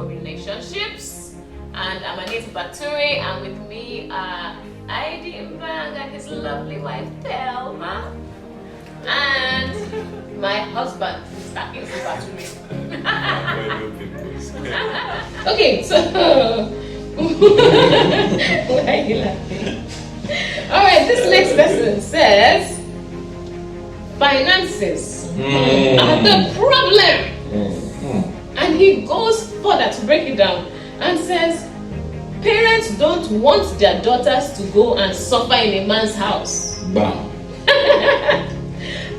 for relationships. And I'm Anita Baturi, and with me are Heidi Mbang and his lovely wife Thelma. And my husband, Mr. Ainsley Baturi. Okay, so why are you laughing? Alright, this next lesson says finances are the problem. And he goes further to break it down and says parents don't want their daughters to go and suffer in a man's house. Bam.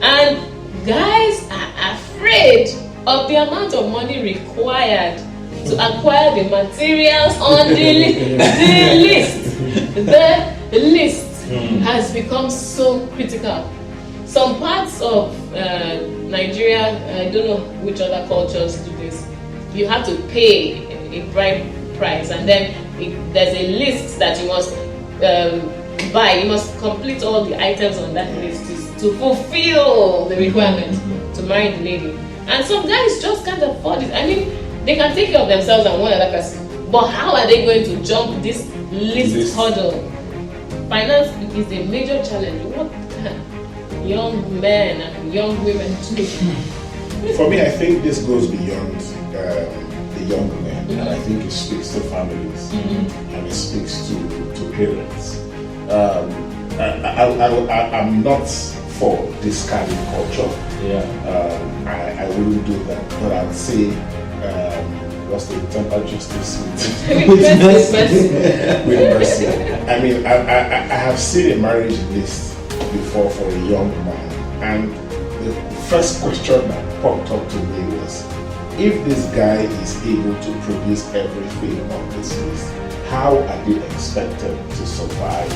And guys are afraid of the amount of money required to acquire the materials on the list. The list has become so critical. Some parts of Nigeria, I don't know which other cultures do this, you have to pay a bride price, and then there's a list that you must buy. You must complete all the items on that list to fulfill the requirement to marry the lady. And some guys just can't afford it. I mean, they can take care of themselves and one other person, but how are they going to jump this list hurdle? Finance is a major challenge. What can young men and young women do? For me, I think this goes beyond the young men, and I think it speaks to families and it speaks to parents. I'm not for discarding culture. I wouldn't do that, but I'd say what's the temper justice with mercy. I mean, I have seen a marriage list before for a young man, and the first question that popped up to me was, if this guy is able to produce everything on this list, how are they expected to survive?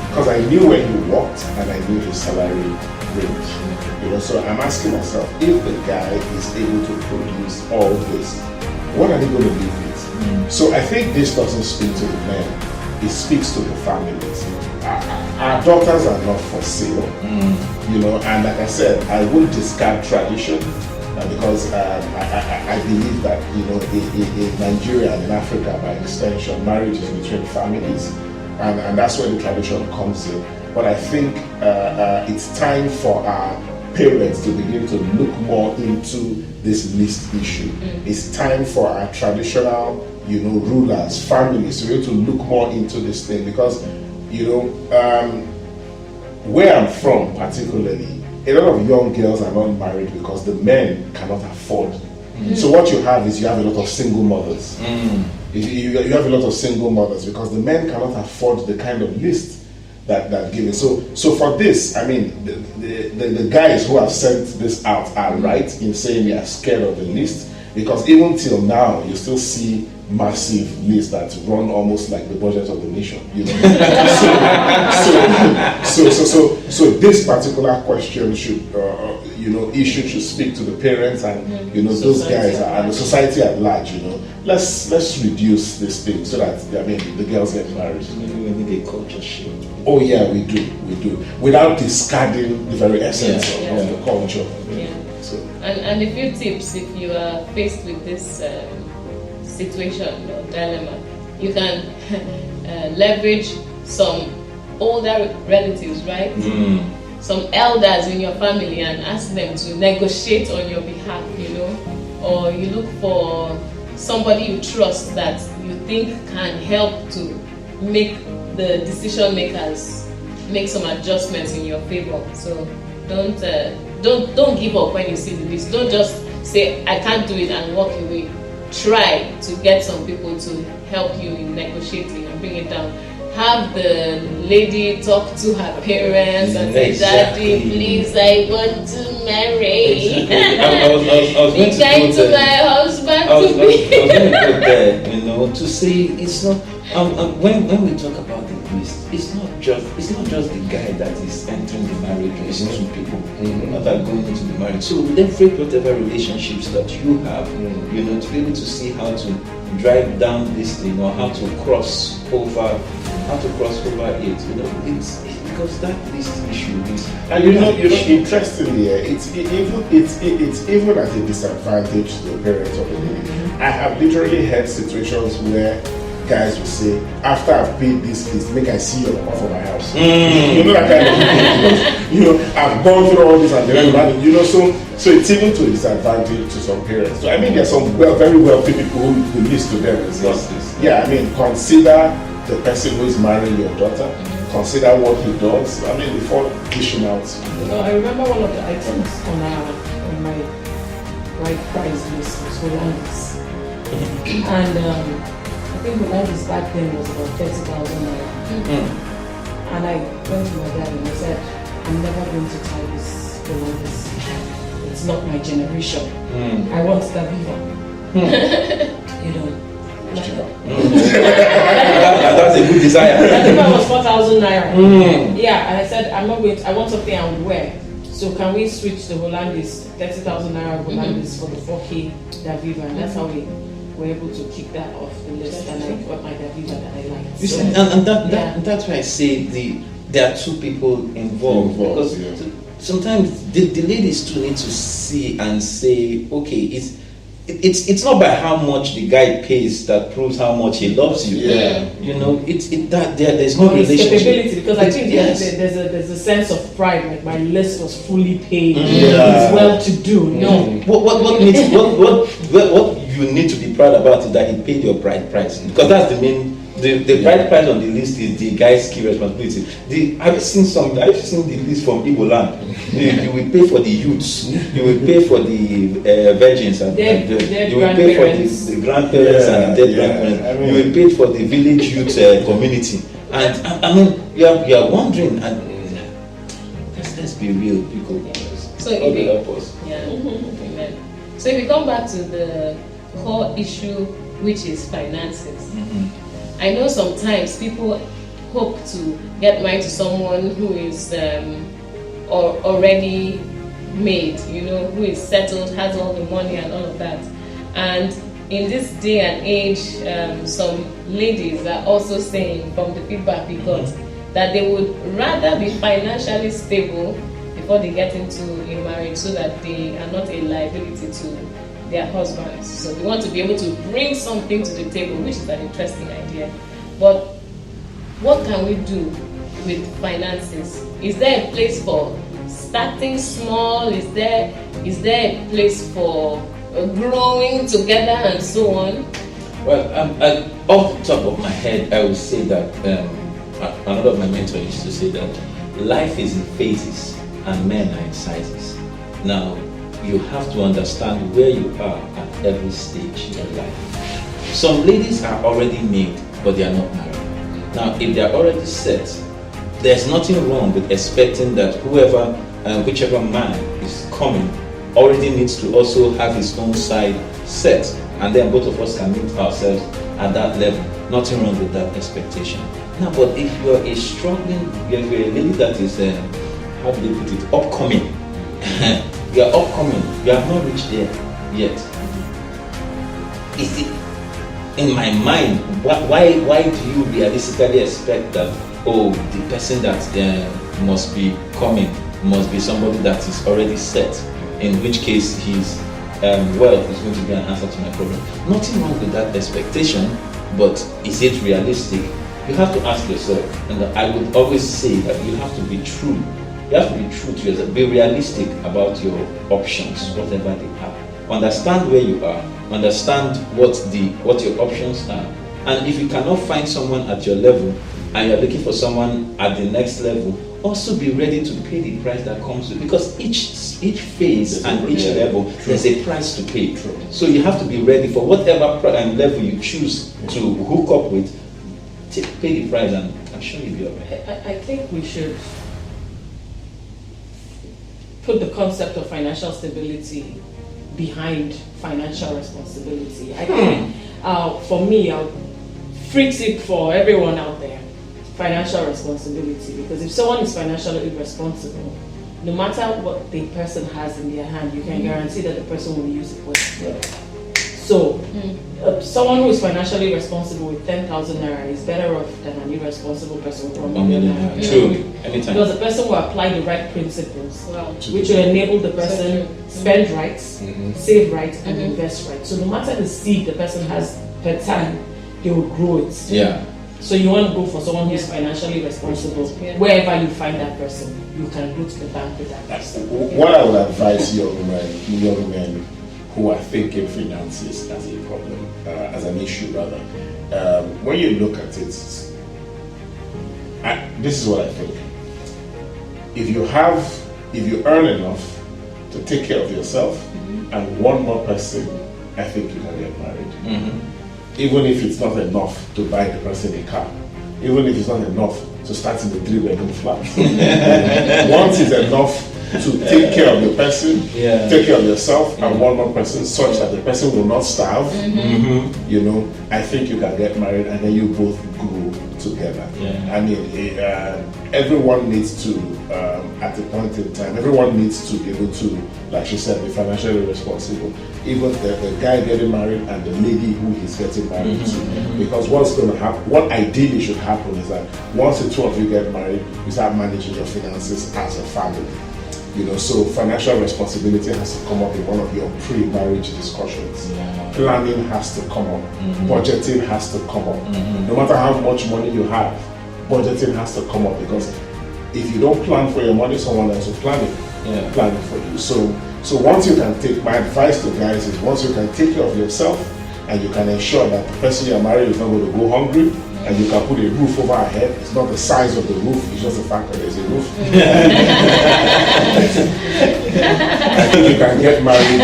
Because I knew where he worked and I knew his salary range. So I'm asking myself, if the guy is able to produce all this, what are they going to live with? So I think this doesn't speak to the men, it speaks to the families. Our daughters are not for sale, and like I said, I won't discard tradition because I believe that in Nigeria and in Africa, by extension, marriage is between families, and that's where the tradition comes in. But I think it's time for our parents to begin to look more into this list issue. It's time for our traditional, rulers, families to be able to look more into this thing, because where I'm from particularly, a lot of young girls are not married because the men cannot afford. So what you have is you have a lot of single mothers. You have a lot of single mothers because the men cannot afford the kind of list that given. So for this, I mean, the guys who have sent this out are right in saying they are scared of the list, because even till now you still see massive lists that run almost like the budget of the nation. So this particular question should issue should speak to the parents and those guys and the society at large. Let's reduce this thing so that the girls get married. Maybe we need a culture shift. Oh yeah, we do, without discarding the very essence of the culture. So. And a few tips if you are faced with this situation or dilemma. You can leverage some older relatives, right? Some elders in your family, and ask them to negotiate on your behalf, or you look for somebody you trust that you think can help to make the decision makers make some adjustments in your favor. So don't give up when you see the list. Don't just say I can't do it and walk away. Try to get some people to help you in negotiating and bring it down. Have the lady talk to her parents and say, Daddy, please, I want to marry. I was going to my husband I was to going to put there, to say it's not. When we talk about the list, it's not just the guy that is entering the marriage. It's two people that are going into the marriage. So leverage whatever relationships that you have, to be able to see how to drive down this thing or how to cross over it. It's because that list issue is. And interestingly, it's even at a disadvantage to the parents of the lady. I have literally had situations where guys will say, after I've paid this list, make I see your papa for my house. You know that kind of thing. You know, I've gone through all this and then, you know, so it's even to disadvantage to some parents. So I mean, there's some very wealthy people who list to them and say, yeah, I mean, consider the person who is marrying your daughter. Consider what he does. I mean, before dishing out. You know, I remember one of the items on my bride price list was Hollandis. And I think Hollandis back then was about 30,000 naira. And I went to my dad and I said, I'm never going to try this Hollandis. It's not my generation. I want the Viva. You know. That's a good desire. That Viva was 4,000 naira. Yeah, and I said, I want something I would wear. So can we switch the Hollandis, 30,000 naira Hollandis for the 4K Daviva? And that's how we were able to kick that off the list, and I got my Daviva that I liked. You see, and that's why I say there are two people involved because sometimes the ladies too need to see and say, okay, it's not by how much the guy pays that proves how much he loves you. Yeah. You know, there's no relationship. Capability, because I think there's a sense of pride. Like my list was fully paid. Yeah. It's well to do. No. What you need to be proud about is that he paid your bride price, because that's the main. The bride price on the list is the guy's key responsibility. I've seen the list from Igbo land. You will pay for the youths, you will pay for the virgins, and you will pay for the grandparents and the dead grandparents. I mean, you will pay for the village youth community. And I mean, you are wondering. And let's be real, people. So if we come back to the core issue, which is finances. I know sometimes people hope to get married to someone who is already made, you know, who is settled, has all the money and all of that. And in this day and age, some ladies are also saying, from the feedback we got, that they would rather be financially stable before they get into a marriage, so that they are not a liability to their husbands. So they want to be able to bring something to the table, which is an interesting idea. But what can we do with finances? Is there a place for starting small? Is there a place for growing together and so on? Well, off the top of my head, I would say that another of my mentors used to say that life is in phases and men are in sizes. Now, you have to understand where you are at every stage in your life. Some ladies are already made, but they are not married. Now, if they are already set, there's nothing wrong with expecting that whichever man is coming already needs to also have his own side set, and then both of us can meet ourselves at that level. Nothing wrong with that expectation. Now, but if you're a lady that is, how do they put it, upcoming, you are upcoming, you have not reached there yet. Is it, in my mind, why do you realistically expect that, the person that must be coming must be somebody that is already set, in which case his wealth is going to be an answer to my problem? Nothing wrong with that expectation, but is it realistic? You have to ask yourself, and I would always say that you have to be true. You have to be true to yourself. Be realistic about your options, whatever they are. Understand where you are. Understand what your options are. And if you cannot find someone at your level, and you're looking for someone at the next level, also be ready to pay the price that comes with it. Because each phase and each level, there's a price to pay. So you have to be ready for whatever level you choose to hook up with. Pay the price, and I'm sure you'll be alright. I think we should put the concept of financial stability behind financial responsibility. I think for me, free tip for everyone out there, financial responsibility, because if someone is financially irresponsible, no matter what the person has in their hand, you can guarantee that the person will use it well. So, someone who is financially responsible with 10,000 naira is better off than an irresponsible person with 1 million naira. True. Anytime. Because the person will apply the right principles, Wow. which will enable the person spend right, save right, and Mhm. invest right. So no matter the seed the person has per time, they will grow it. Yeah. So you want to go for someone who's financially responsible. Yeah. Wherever you find that person, you can go to the bank with that person. What I would advise young men who are thinking finances as a problem, as an issue rather, when you look at it, this is what I think. If you earn enough to take care of yourself and one more person, I think you can get married. Even if it's not enough to buy the person a car, even if it's not enough to start in the 3-bedroom flat. Once it's enough to take care of the person, take care of yourself, and one more person, such that the person will not starve, you know, I think you can get married and then you both grow together. I mean, everyone needs to, at a point in time, everyone needs to be able to, like she said, be financially responsible. Even the guy getting married and the lady who he's getting married to. Because what's going to happen, what ideally should happen is that once the two of you get married, you start managing your finances as a family. You know, so financial responsibility has to come up in one of your pre-marriage discussions. Planning has to come up. Budgeting has to come up. No matter how much money you have, budgeting has to come up, because if you don't plan for your money, someone else will plan it for you. So once you can take, my advice to guys is, once you can take care of yourself and you can ensure that the person you're married is not going to go hungry, and you can put a roof over our head. It's not the size of the roof, it's just the fact that there's a roof. I think you can get married.